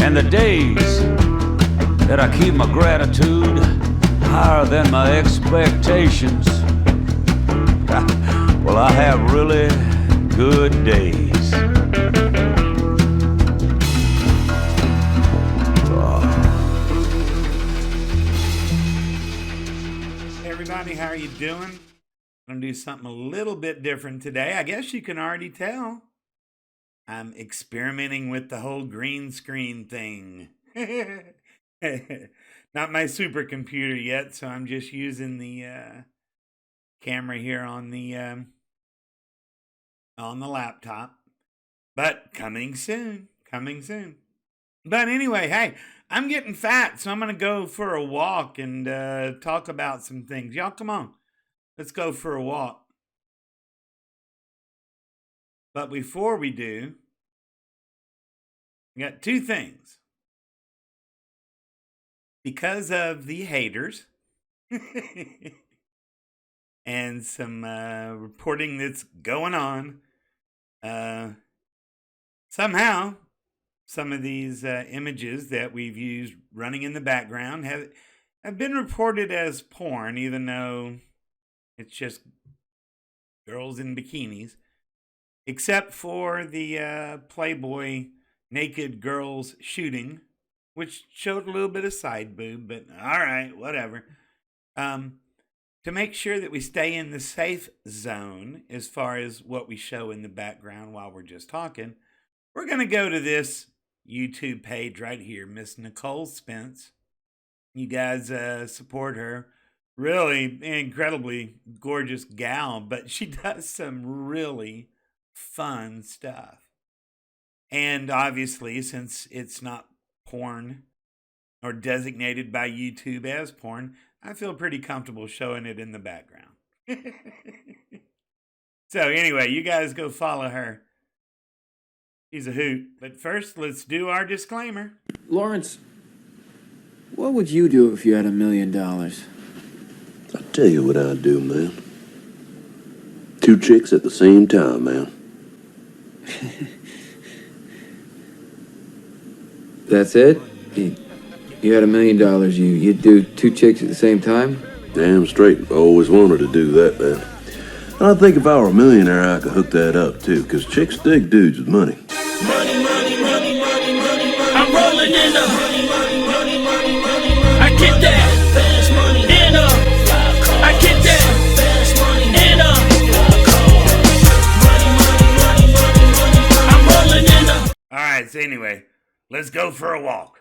and the days that I keep my gratitude higher than my expectations. Well, I have really good days. Hey everybody, how are you doing? I'm gonna do something a little bit different today. I guess you can already tell. I'm experimenting with the whole green screen thing. Not my supercomputer yet, so I'm just using the camera here on the laptop. But coming soon, coming soon. But anyway, hey, I'm getting fat, so I'm gonna go for a walk and talk about some things. Y'all, come on, let's go for a walk. But before we do, we got two things. Because of the haters and some reporting that's going on, somehow some of these images that we've used running in the background have been reported as porn, even though it's just girls in bikinis, except for the Playboy naked girls shooting, which showed a little bit of side boob, but all right, whatever. To make sure that we stay in the safe zone as far as what we show in the background while we're just talking, we're going to go to this YouTube page right here, Miss Nicole Spenc. You guys support her. Really incredibly gorgeous gal, but she does some really fun stuff. And obviously, since it's not porn or designated by YouTube as porn, I feel pretty comfortable showing it in the background. So anyway, you guys go follow her. She's a hoot. But first, let's do our disclaimer. Lawrence, what would you do if you had $1 million? I'll tell you what I'd do, man. 2 chicks at the same time, man. That's it? You had $1 million, you'd do 2 chicks at the same time? Damn straight. I always wanted to do that, man. And I think if I were a millionaire, I could hook that up, too, because chicks dig dudes with money. Money, money, money, money, money, money. I'm rolling in the money, money, money, money, money, money. I get that fast money in a. I get that fast money in a. Money, money, money, money, money. I'm rolling in the. All right, so anyway, let's go for a walk.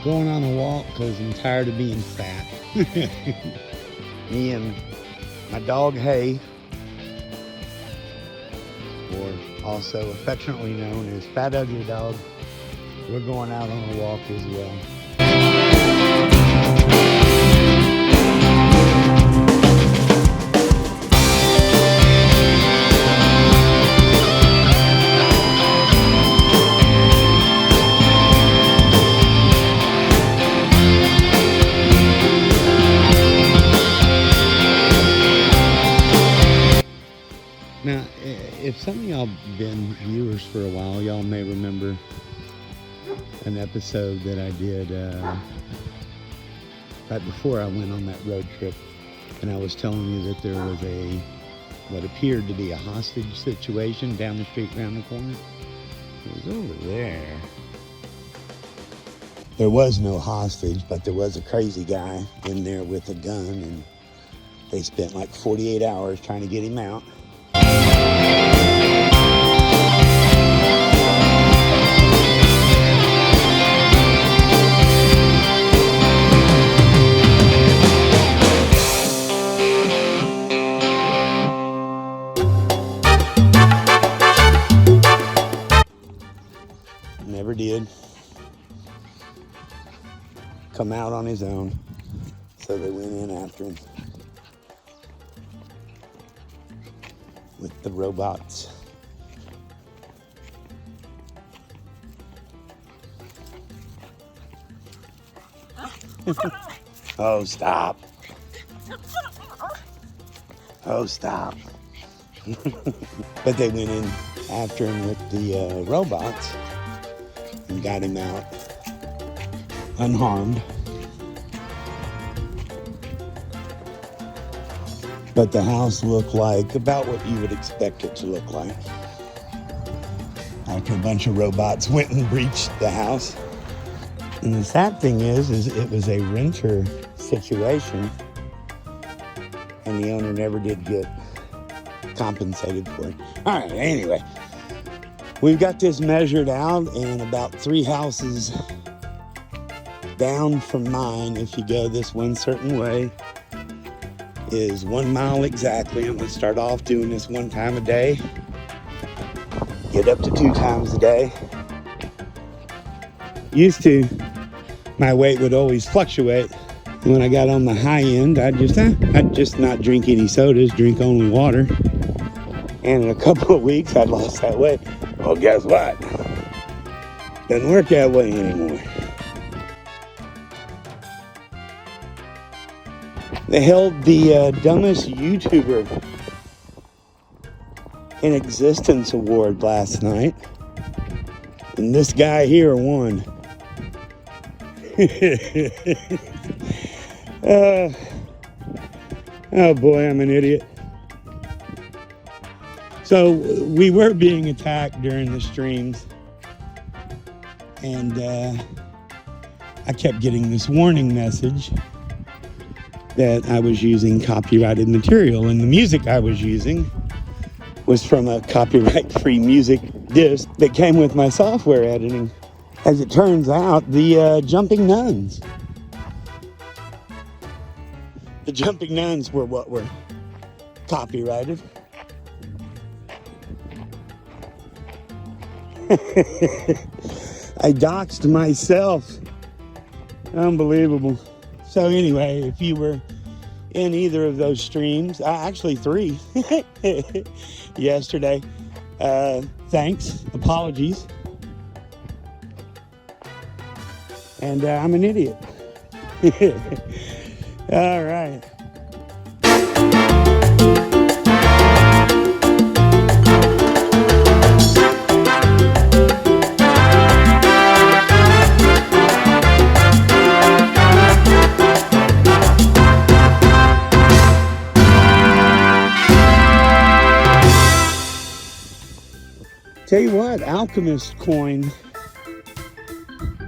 Going on a walk because I'm tired of being fat. Me and my dog Hay, or also affectionately known as Fat Ugly Dog, we're going out on a walk as well. been viewers for a while, y'all may remember an episode that I did right before I went on that road trip, and I was telling you that there was what appeared to be a hostage situation down the street around the corner. It was over there. There was no hostage, but there was a crazy guy in there with a gun, and they spent like 48 hours trying to get him out. Never did come out on his own, so they went in after him with the robots. Oh, stop. Oh, stop. But they went in after him with the robots and got him out unharmed. But the house looked like about what you would expect it to look like. After a bunch of robots went and breached the house. And the sad thing is it was a renter situation, and the owner never did get compensated for it. All right, anyway, we've got this measured out, and about 3 houses down from mine, if you go this one certain way, is 1 mile exactly. I'm gonna start off doing this 1 time a day, get up to 2 times a day. Used to, my weight would always fluctuate. When I got on the high end, I'd just not drink any sodas, drink only water. And in a couple of weeks, I'd lost that weight. Well, guess what? Doesn't work that way anymore. They held the dumbest YouTuber in existence award last night, and this guy here won. Oh boy, I'm an idiot. So we were being attacked during the streams, and I kept getting this warning message that I was using copyrighted material, and the music I was using was from a copyright-free music disc that came with my software editing. As it turns out, the Jumping Nuns. The Jumping Nuns were what were copyrighted. I doxed myself. Unbelievable. So anyway, if you were in either of those streams, actually 3 yesterday, thanks, apologies. And I'm an idiot. All right. Tell you what, Alchemist Coin.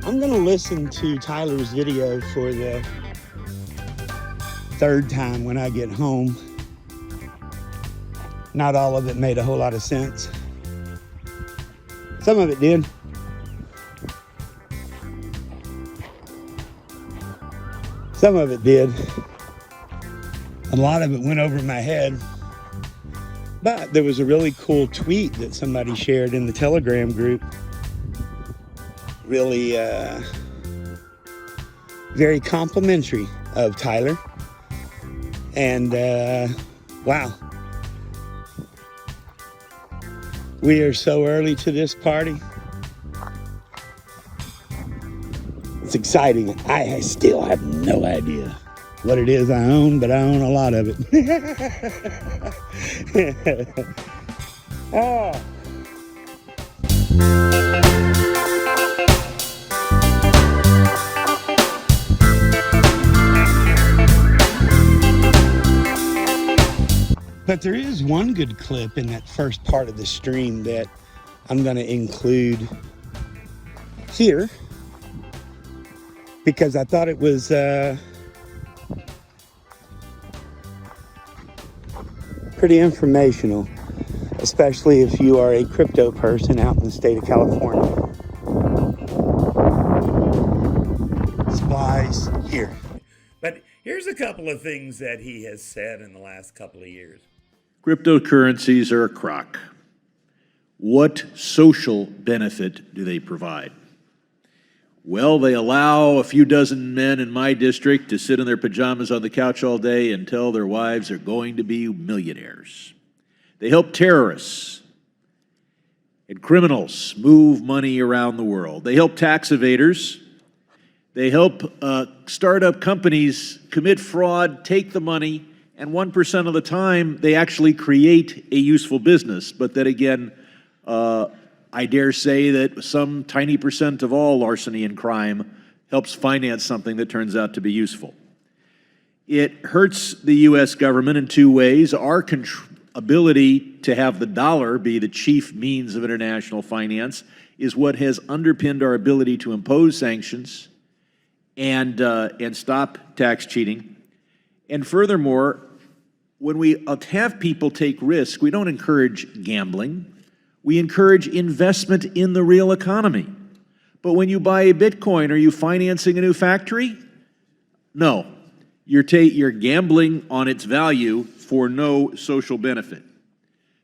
I'm gonna listen to Tyler's video for the 3rd time when I get home. Not all of it made a whole lot of sense. Some of it did. Some of it did. A lot of it went over my head. But there was a really cool tweet that somebody shared in the Telegram group. Really very complimentary of Tyler. And wow. We are so early to this party. It's exciting. I still have no idea what it is I own, but I own a lot of it. But there is one good clip in that first part of the stream that I'm going to include here because I thought it was pretty informational, especially if you are a crypto person out in the state of California. Supplies here. But here's a couple of things that he has said in the last couple of years. Cryptocurrencies are a crock. What social benefit do they provide? Well, they allow a few dozen men in my district to sit in their pajamas on the couch all day and tell their wives they're going to be millionaires. They help terrorists and criminals move money around the world. They help tax evaders. They help startup companies commit fraud, take the money, and 1% of the time they actually create a useful business. But then again, I dare say that some tiny percent of all larceny and crime helps finance something that turns out to be useful. It hurts the U.S. government in two ways. Our ability to have the dollar be the chief means of international finance is what has underpinned our ability to impose sanctions and stop tax cheating. And furthermore, when we have people take risk, we don't encourage gambling. We encourage investment in the real economy. But when you buy a Bitcoin, are you financing a new factory? No. You're gambling on its value for no social benefit.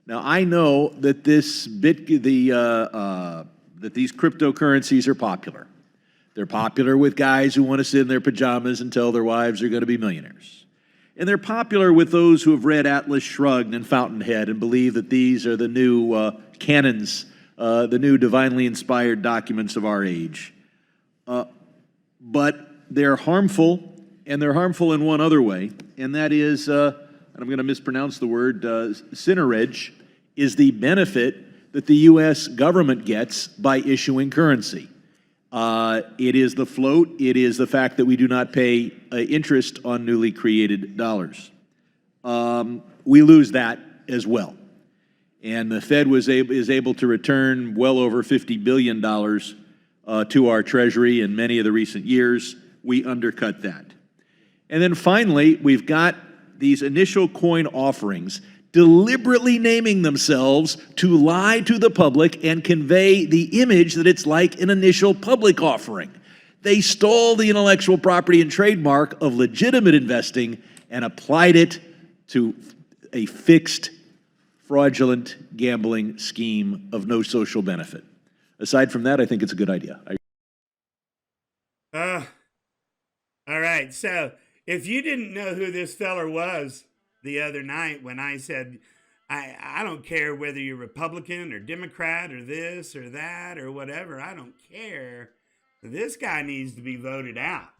Now, I know that these cryptocurrencies are popular. They're popular with guys who want to sit in their pajamas and tell their wives they're going to be millionaires. And they're popular with those who have read Atlas Shrugged and Fountainhead and believe that these are the new canons, the new divinely inspired documents of our age. But they're harmful, and they're harmful in one other way, and that is, and I'm going to mispronounce the word, sinnerage is the benefit that the U.S. government gets by issuing currency. It is the float. It is the fact that we do not pay interest on newly created dollars. We lose that as well. And the Fed is able to return well over $50 billion to our Treasury in many of the recent years. We undercut that. And then finally, we've got these initial coin offerings deliberately naming themselves to lie to the public and convey the image that it's like an initial public offering. They stole the intellectual property and trademark of legitimate investing and applied it to a fixed, fraudulent gambling scheme of no social benefit. Aside from that, I think it's a good idea. All right, so if you didn't know who this feller was the other night when I said, I don't care whether you're Republican or Democrat or this or that or whatever, I don't care. This guy needs to be voted out.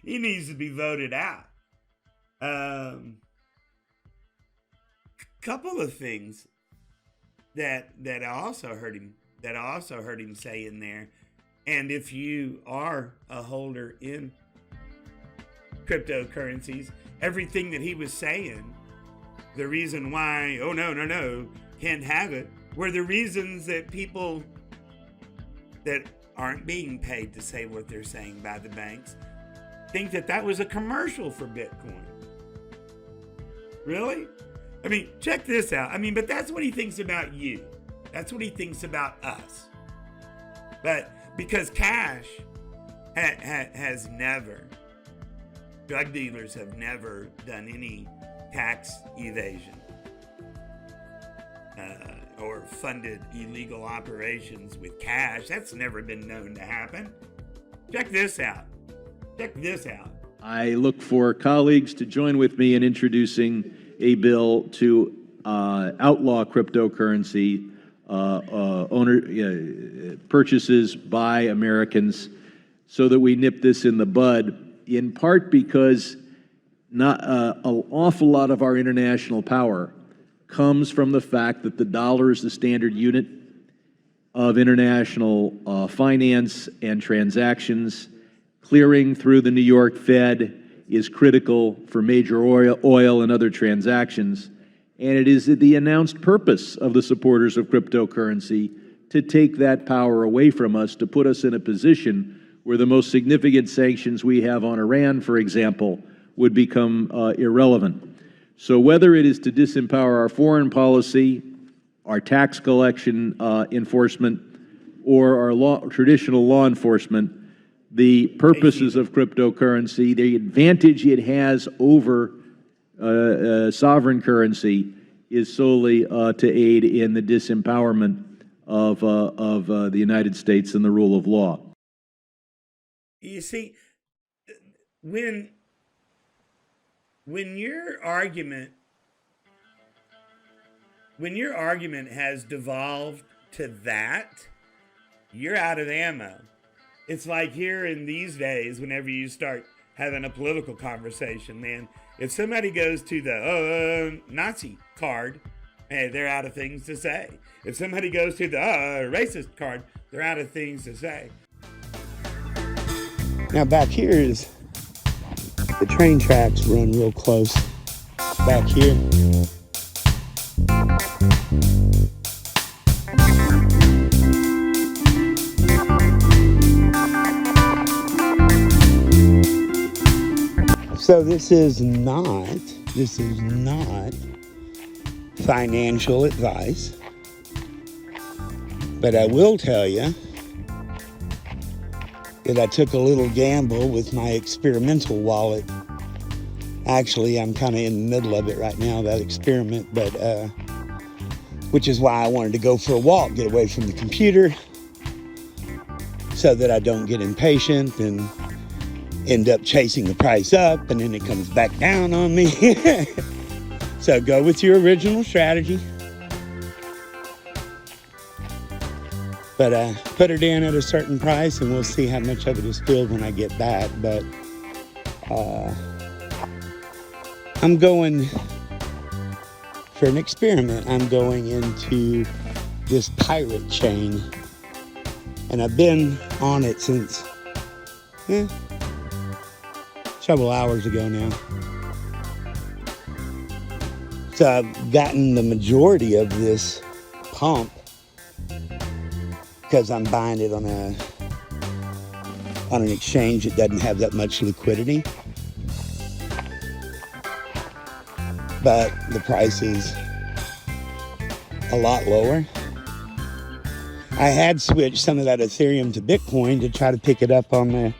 He needs to be voted out. Couple of things that I also heard him say in there. And if you are a holder in cryptocurrencies, everything that he was saying, the reason why, oh no, can't have it, were the reasons that people that aren't being paid to say what they're saying by the banks think that was a commercial for Bitcoin. Really? I mean, check this out. I mean, but that's what he thinks about you. That's what he thinks about us. But because cash has never, drug dealers have never done any tax evasion or funded illegal operations with cash. That's never been known to happen. Check this out. I look for colleagues to join with me in introducing a bill to outlaw cryptocurrency purchases by Americans so that we nip this in the bud, in part because not an awful lot of our international power comes from the fact that the dollar is the standard unit of international finance and transactions, clearing through the New York Fed is critical for major oil and other transactions, and it is the announced purpose of the supporters of cryptocurrency to take that power away from us, to put us in a position where the most significant sanctions we have on Iran, for example, would become irrelevant. So whether it is to disempower our foreign policy, our tax collection enforcement, or our traditional law enforcement, the purposes of cryptocurrency, the advantage it has over sovereign currency is solely to aid in the disempowerment of the United States and the rule of law. You see, when your argument has devolved to that, you're out of ammo. It's like here in these days, whenever you start having a political conversation, man, if somebody goes to the Nazi card, hey, they're out of things to say. If somebody goes to the racist card, they're out of things to say. Now back here is the train tracks run real close back here. So this is not financial advice, but I will tell you that I took a little gamble with my experimental wallet. Actually, I'm kind of in the middle of it right now, that experiment, but which is why I wanted to go for a walk, get away from the computer, so that I don't get impatient and end up chasing the price up, and then it comes back down on me. So go with your original strategy. But put it in at a certain price, and we'll see how much of it is filled when I get back. But I'm going for an experiment. I'm going into this pirate chain, and I've been on it since several hours ago now. So I've gotten the majority of this pump because I'm buying it on an exchange that doesn't have that much liquidity. But the price is a lot lower. I had switched some of that Ethereum to Bitcoin to try to pick it up on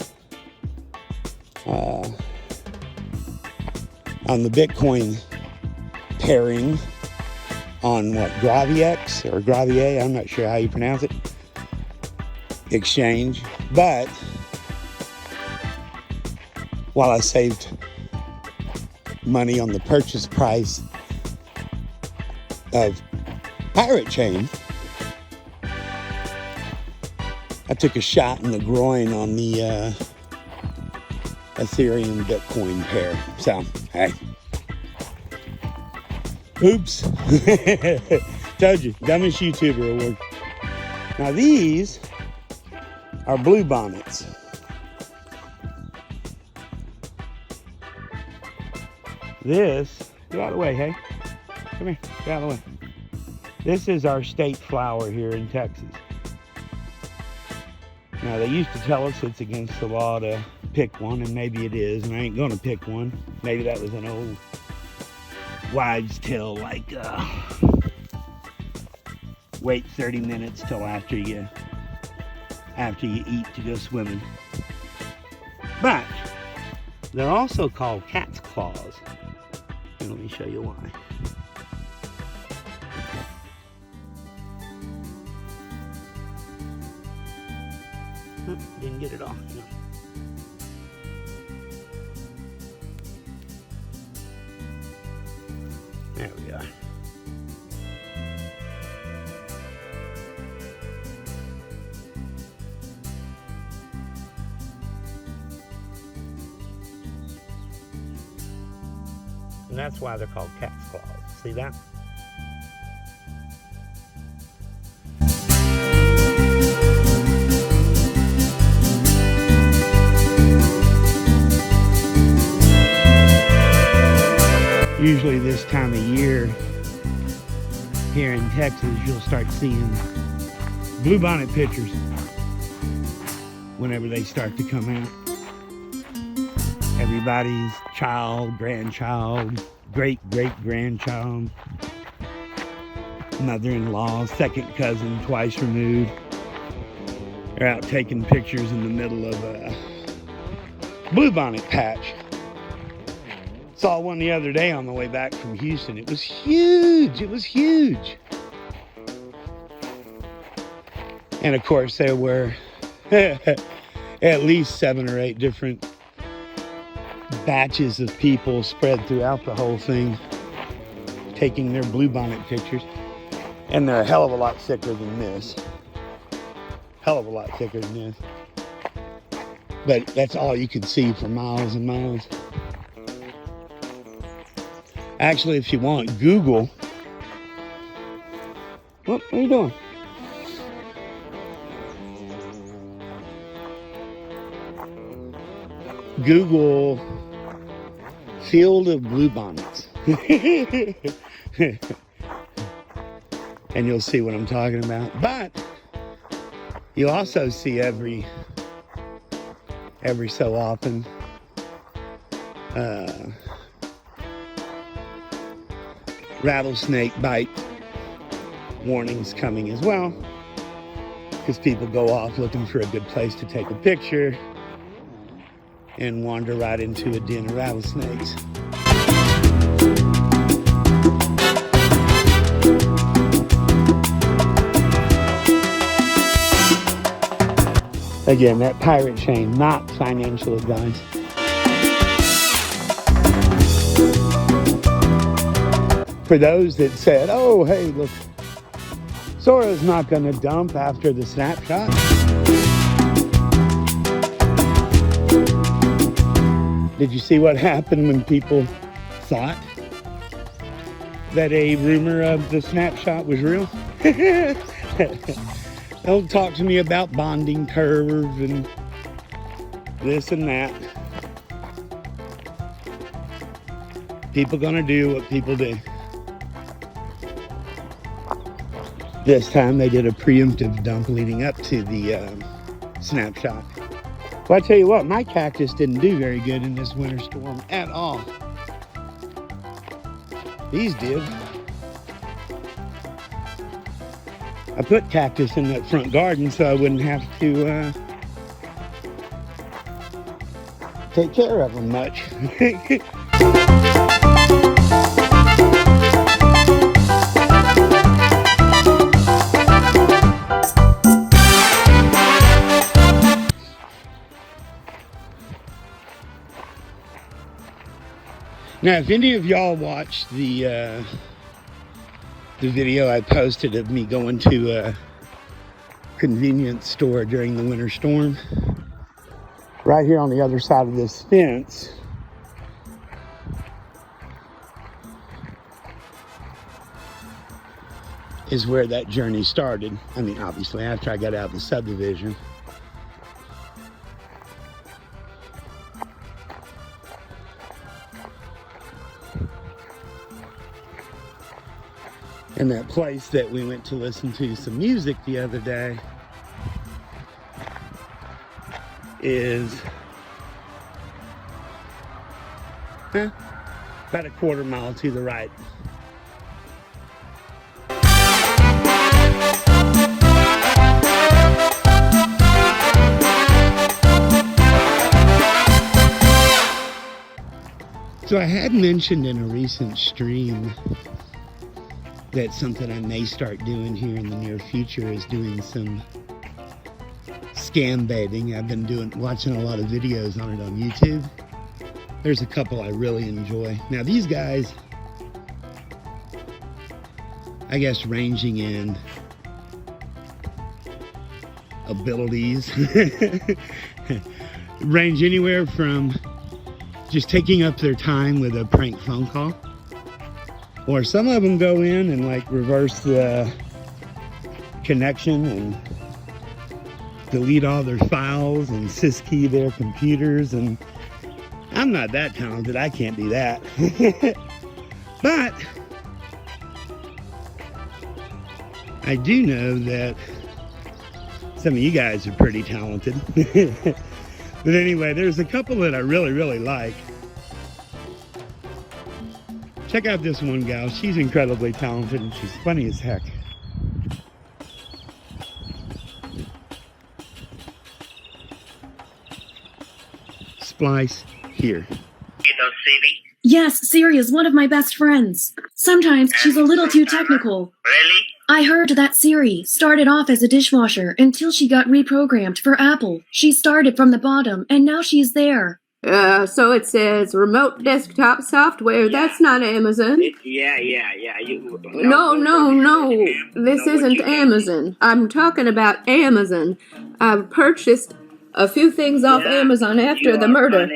the Bitcoin pairing on Graviex or Gravier, I'm not sure how you pronounce it, exchange. But while I saved money on the purchase price of Pirate Chain, I took a shot in the groin on the Ethereum Bitcoin pair. So, hey. Oops. Told you, dumbest YouTuber award. Now these are BLUEBONNETS. This, get out of the way, hey. Come here, get out of the way. This is our state flower here in Texas. Now they used to tell us it's against the law to pick one, and maybe it is, and I ain't gonna pick one. Maybe that was an old wives' tale, like wait 30 minutes till after you eat to go swimming. But they're also called cat's claws. And let me show you why. Didn't get it off. No. There we are. And that's why they're called cat's claws. See that? usually this time of year here in Texas, you'll start seeing bluebonnet pictures whenever they start to come out. Everybody's child, grandchild, great-great-grandchild, mother-in-law, second cousin, twice removed. They're out taking pictures in the middle of a bluebonnet patch. Saw one the other day on the way back from Houston. It was huge. It was huge. And of course, there were at least 7 or 8 different batches of people spread throughout the whole thing, taking their bluebonnet pictures. And they're a hell of a lot thicker than this. Hell of a lot thicker than this. But that's all you could see for miles and miles. Actually, if you want, Google. What are you doing? Google field of bluebonnets. And you'll see what I'm talking about. But you also see every so often rattlesnake bite warnings coming as well, because people go off looking for a good place to take a picture and wander right into a den of rattlesnakes. Again, that pirate chain, not financial advice. For those that said, oh, hey, look, SORA's not going to dump after the snapshot. Did you see what happened when people thought that a rumor of the snapshot was real? Don't talk to me about bonding curve and this and that. People gonna do what people do. This time they did a preemptive dump leading up to the snapshot. Well, I tell you what, my cactus didn't do very good in this winter storm at all. These did. I put cactus in that front garden so I wouldn't have to take care of them much. Now, if any of y'all watched the video I posted of me going to a convenience store during the winter storm, right here on the other side of this fence is where that journey started. I mean, obviously, after I got out of the subdivision. And that place that we went to listen to some music the other day is about a quarter mile to the right. So I had mentioned in a recent stream that something I may start doing here in the near future is doing some scam baiting. I've been watching a lot of videos on it on YouTube. There's a couple I really enjoy. Now these guys, I guess ranging in abilities, range anywhere from just taking up their time with a prank phone call, or some of them go in and like reverse the connection and delete all their files and syskey their computers. And I'm not that talented, I can't do that. But I do know that some of you guys are pretty talented. But anyway, there's a couple that I really, really like. Check out this one gal. She's incredibly talented and she's funny as heck. Splice here. Yes, Siri is one of my best friends. Sometimes she's a little too technical. Really? I heard that Siri started off as a dishwasher until she got reprogrammed for Apple. She started from the bottom and now she's there. So it says remote desktop software. Yeah. That's not Amazon. Yeah. No. This isn't Amazon. I'm talking about Amazon. I purchased a few things off Amazon after the murder.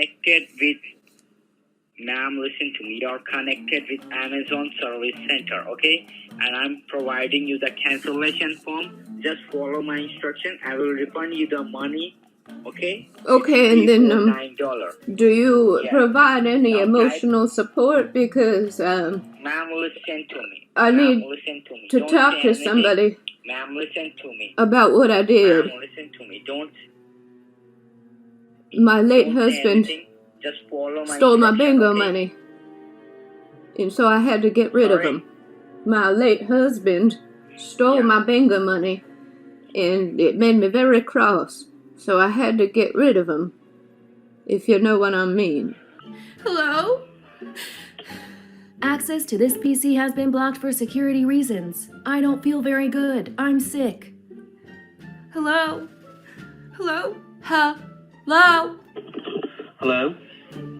Ma'am, listen to me. You're connected with Amazon Service Center, okay? And I'm providing you the cancellation form. Just follow my instruction. I will refund you the money, okay? Okay, and then $9. do you provide any emotional support? Because Ma'am, listen to me. I need listen to me. to Don't talk say to anything. somebody Ma'am, listen to me. about what I did. Ma'am, listen to me. Don't My late say husband anything. Just follow my stole my instruction, bingo okay? money, and so I had to get rid of Sorry? him. My late husband stole my bingo money, and it made me very cross. So I had to get rid of him, if you know what I mean. Hello? Access to this PC has been blocked for security reasons. I don't feel very good. I'm sick. Hello? Hello? Hello? Hello?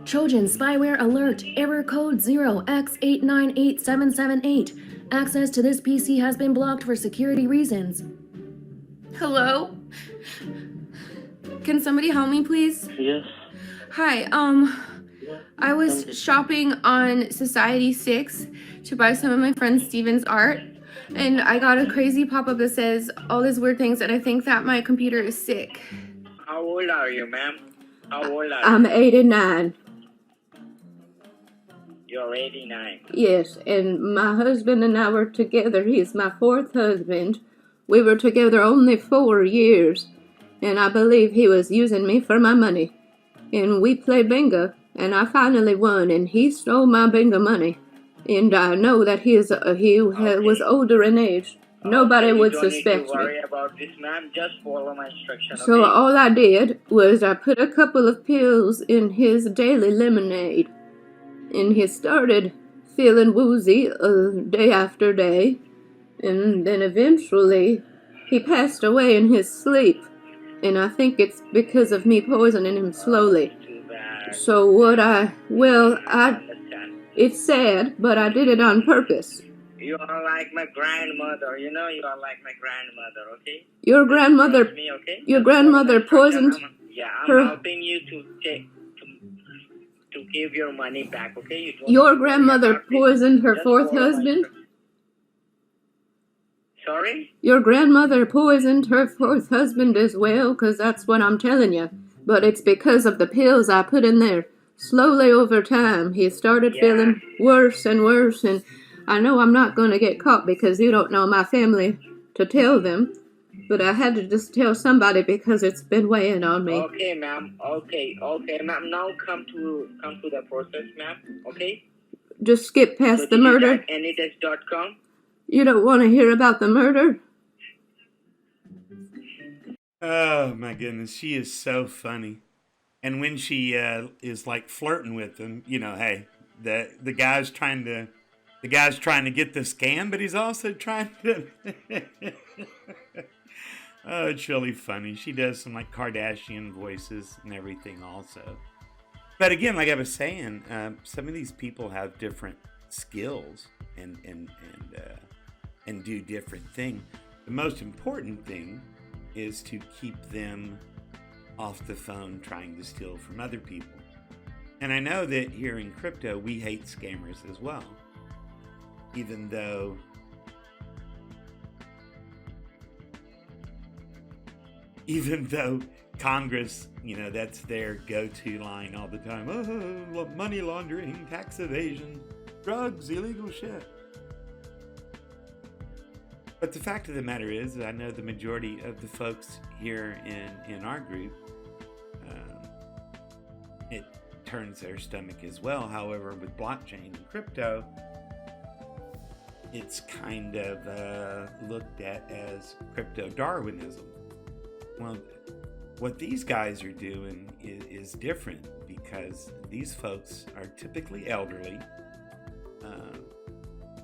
Trojan spyware alert. Error code 0x898778. Access to this PC has been blocked for security reasons. Hello? Can somebody help me, please? Yes. Hi, I was shopping on Society 6 to buy some of my friend Steven's art, and I got a crazy pop-up that says all these weird things, and I think that my computer is sick. How old are you, ma'am? How old are you? I'm 89. You're 89. Yes, and my husband and I were together. He's my fourth husband. We were together only 4 years, and I believe he was using me for my money. And we played bingo, and I finally won, and he stole my bingo money. And I know that he was older in age. Nobody would suspect You don't need to me. worry about this, ma'am. Just follow my instructions, So okay? all I did was I put a couple of pills in his daily lemonade, and he started feeling woozy day after day, and then eventually he passed away in his sleep, and I think it's because of me poisoning him slowly. Too bad. So it's sad, but I did it on purpose. You are like my grandmother. You know you are like my grandmother, okay? Your grandmother, Trust me, okay? your Just follow grandmother my instruction. poisoned I'm her- helping you to give your money back, okay? You don't your have to worry grandmother about this. poisoned her Just fourth follow my husband? instructions. Sorry? Your grandmother poisoned her fourth husband as well, 'cause that's what I'm telling you. But it's because of the pills I put in there. Slowly over time, he started feeling worse and worse, and I know I'm not going to get caught because you don't know my family to tell them. But I had to just tell somebody because it's been weighing on me. Okay, ma'am. Okay, ma'am. Now come to the process, ma'am. Okay? Just skip past the did you murder. type anytest.com? You don't want to hear about the murder? Oh my goodness, she is so funny. And when she is like flirting with him, you know, hey, the guy's trying to get the scam, but he's also trying to. Oh, it's really funny. She does some like Kardashian voices and everything also. But again, like I was saying, some of these people have different skills and do different things. The most important thing is to keep them off the phone trying to steal from other people. And I know that here in crypto, we hate scammers as well. Even though Congress, you know, that's their go-to line all the time. Oh, money laundering, tax evasion. drugs, illegal shit. But the fact of the matter is, I know the majority of the folks here in our group, it turns their stomach as well. However, with blockchain and crypto, it's kind of looked at as crypto Darwinism. Well, what these guys are doing is different, because these folks are typically elderly,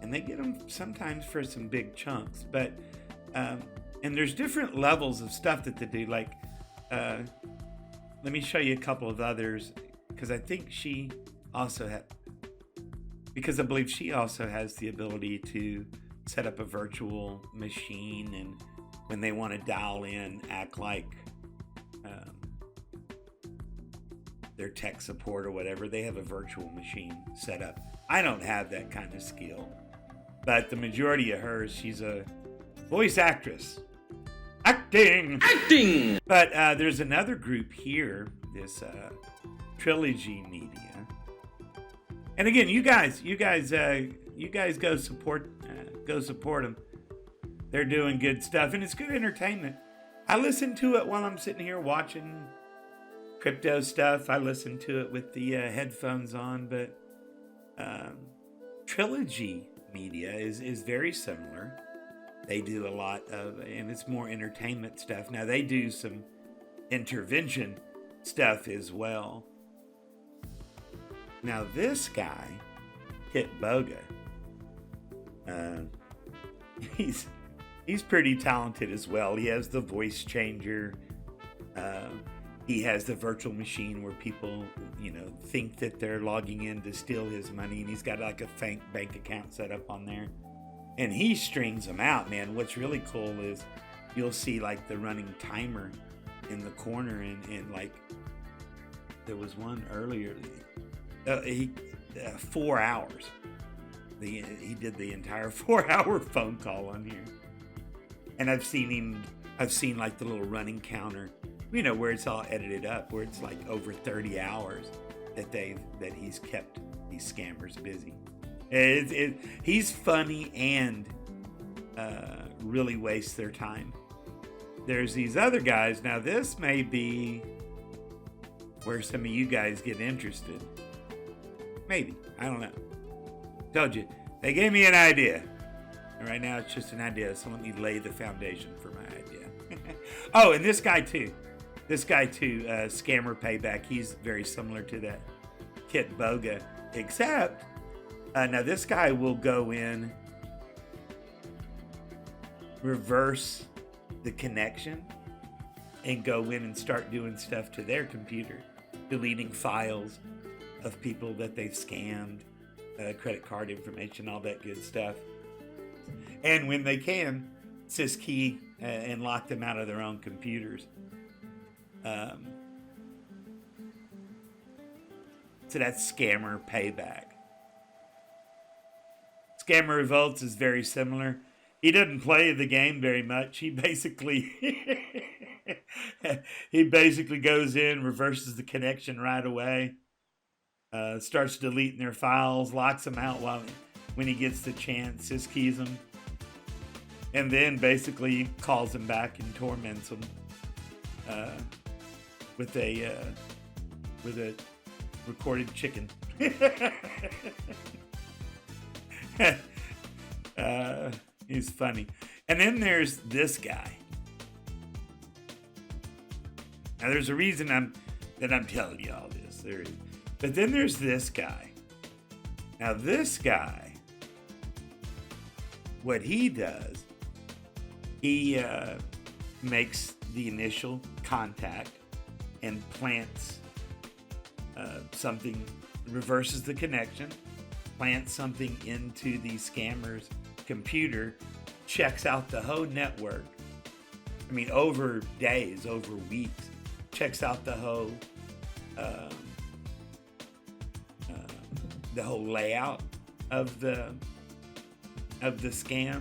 and they get them sometimes for some big chunks. But and there's different levels of stuff that they do. Like, let me show you a couple of others, because I think she also had, because I believe she also has the ability to set up a virtual machine, and when they want to dial in, act like their tech support or whatever, they have a virtual machine set up. I don't have that kind of skill, but the majority of hers, she's a voice actress. Acting! But there's another group here, this Trilogy Media. And again, you guys go support them. They're doing good stuff, and it's good entertainment. I listen to it while I'm sitting here watching crypto stuff. I listen to it with the headphones on, but Trilogy Media is very similar. They do a lot of, and it's more entertainment stuff. Now, they do some intervention stuff as well. Now, this guy, Kitboga, he's pretty talented as well. He has the voice changer. He has the virtual machine where people, think that they're logging in to steal his money, and he's got like a fake bank account set up on there. And he strings them out, man. What's really cool is you'll see like the running timer in the corner, and like there was one earlier. 4 hours. He did the entire 4-hour phone call on here. And I've seen like the little running counter, where it's all edited up, where it's like over 30 hours that he's kept these scammers busy. He's funny and really wastes their time. There's these other guys. Now, this may be where some of you guys get interested. Maybe. I don't know. Told you. They gave me an idea. And right now, it's just an idea. So let me lay the foundation for my idea. Oh, and this guy too. Scammer Payback. He's very similar to that Kitboga. Except, now this guy will go in, reverse the connection, and go in and start doing stuff to their computer. Deleting files of people that they've scammed, credit card information, all that good stuff. And when they can, syskey and lock them out of their own computers. So that's Scammer Payback. ScammerRevolts is very similar. He doesn't play the game very much. He basically goes in, reverses the connection right away, starts deleting their files, locks them out when he gets the chance, syskeys them, and then basically calls them back and torments them with a recorded chicken. He's funny. And then there's this guy. Now, there's a reason I'm telling you all this. But then there's this guy. Now, this guy, what he does, he makes the initial contact and plants something, reverses the connection, plants something into the scammer's computer, checks out the whole network. I mean, over days, over weeks, checks out the whole layout of the scam,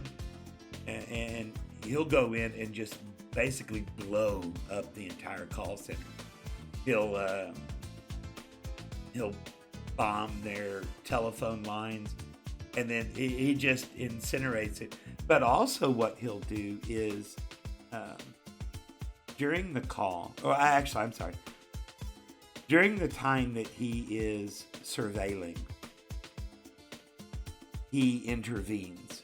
and he'll go in and just basically blow up the entire call center. He'll bomb their telephone lines. and then he just incinerates it. But also what he'll do is during the call, I'm sorry, during the time that he is surveilling, he intervenes.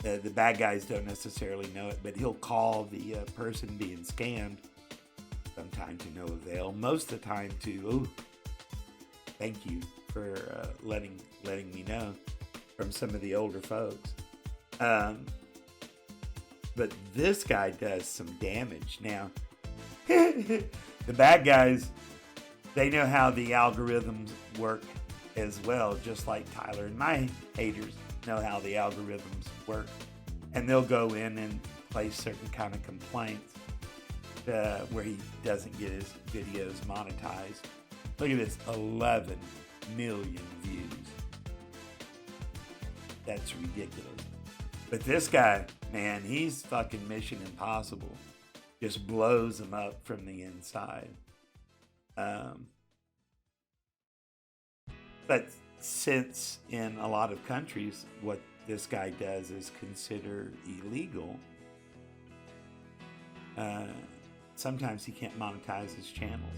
The bad guys don't necessarily know it, but he'll call the person being scammed, sometime to no avail, most of the time to, oh, thank you for letting me know, from some of the older folks. But this guy does some damage. Now, the bad guys, they know how the algorithms work as well, just like Tyler and my haters know how the algorithms work. And they'll go in and place certain kind of complaints where he doesn't get his videos monetized. Look at this, 11 million views. That's ridiculous. But this guy, man, he's fucking Mission Impossible. Just blows them up from the inside. But since in a lot of countries, what this guy does is considered illegal, sometimes he can't monetize his channels.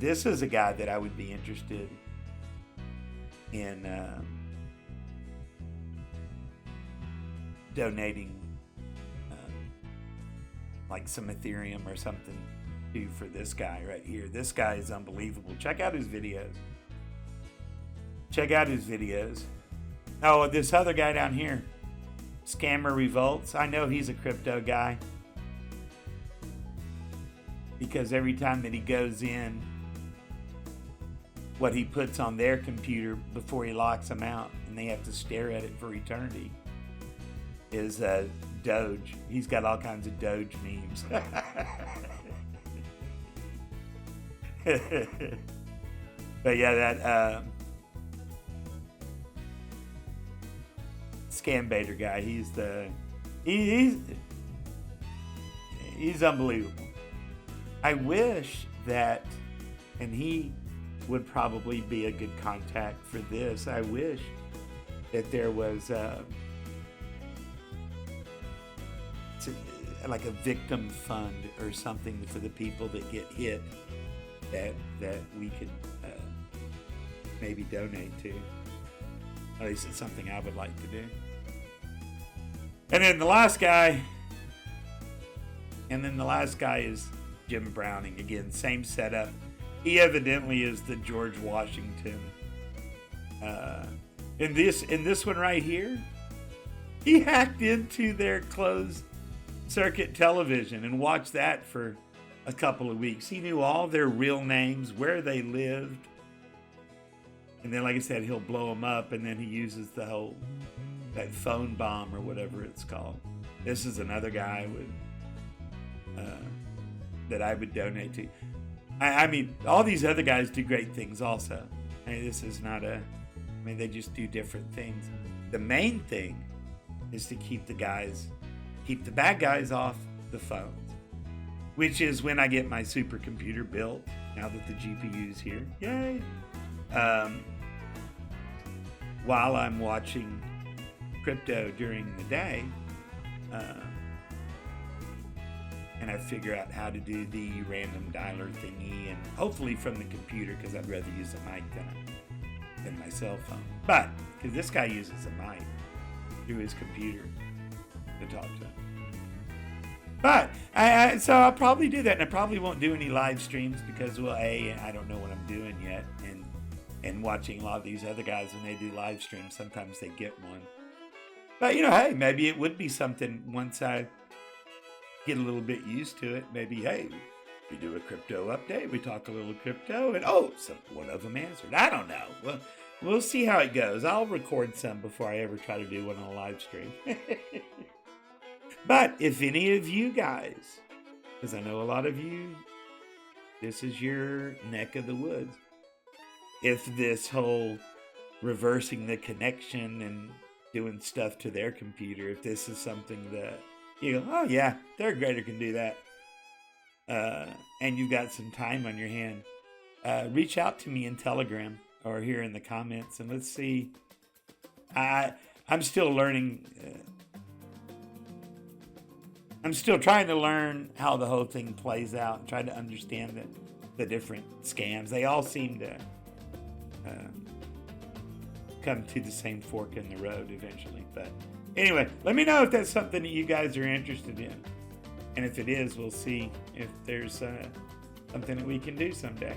This is a guy that I would be interested in donating like some Ethereum or something to for this guy right here. This guy is unbelievable. Check out his videos. Check out his videos. Oh, this other guy down here, ScammerRevolts. I know he's a crypto guy, because every time that he goes in, what he puts on their computer before he locks them out, and they have to stare at it for eternity, is Doge. He's got all kinds of Doge memes. But yeah, that Scambaiter guy, he's unbelievable. I wish that, and he would probably be a good contact for this, I wish that there was like a victim fund or something for the people that get hit that we could maybe donate to. At least it's something I would like to do. And then the last guy is Jim Browning. Again, same setup. He evidently is the George Washington. In this one right here, he hacked into their closed circuit television and watched that for a couple of weeks. He knew all their real names, where they lived. And then, like I said, he'll blow them up, and then he uses that phone bomb or whatever it's called. This is another guy that I would donate to. I mean, all these other guys do great things also. This is not they just do different things. The main thing is to keep the bad guys off the phones, which is when I get my supercomputer built, now that the GPU's here. Yay! While I'm watching crypto during the day, and I figure out how to do the random dialer thingy, and hopefully from the computer, because I'd rather use a mic than my cell phone. But because this guy uses a mic through his computer to talk to him. But so I'll probably do that, and I probably won't do any live streams because, well, I don't know what I'm doing yet, and watching a lot of these other guys when they do live streams, sometimes they get one. But hey, maybe it would be something once I get a little bit used to it. Maybe, hey, we do a crypto update, we talk a little crypto, and one of them answered. I don't know. Well, we'll see how it goes. I'll record some before I ever try to do one on a live stream. But if any of you guys, because I know a lot of you, this is your neck of the woods. If this whole reversing the connection and doing stuff to their computer, if this is something that you go, oh yeah, their grader can do that, and you've got some time on your hand, reach out to me in Telegram or here in the comments, and let's see I'm still learning. I'm still trying to learn how the whole thing plays out, trying to understand the different scams. They all seem to come to the same fork in the road eventually. But anyway, let me know if that's something that you guys are interested in. And if it is, we'll see if there's something that we can do someday.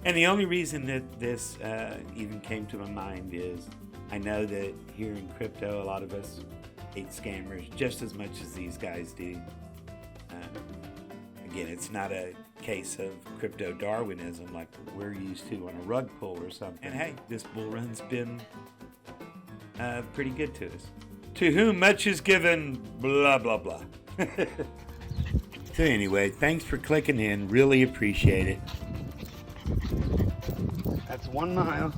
And the only reason that this even came to my mind is I know that here in crypto, a lot of us hate scammers just as much as these guys do. Again, it's not a case of crypto Darwinism like we're used to on a rug pull or something. And hey, this bull run's been pretty good to us. To whom much is given, blah, blah, blah. So anyway, thanks for clicking in. Really appreciate it. That's 1 mile.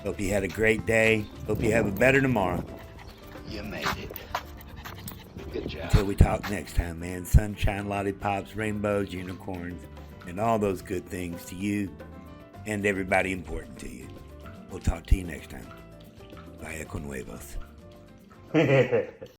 Hope you had a great day. Hope you have a better tomorrow. You made it. Good job. Until we talk next time, man. Sunshine, lollipops, rainbows, unicorns, and all those good things to you and everybody important to you. We'll talk to you next time. Vaya con huevos.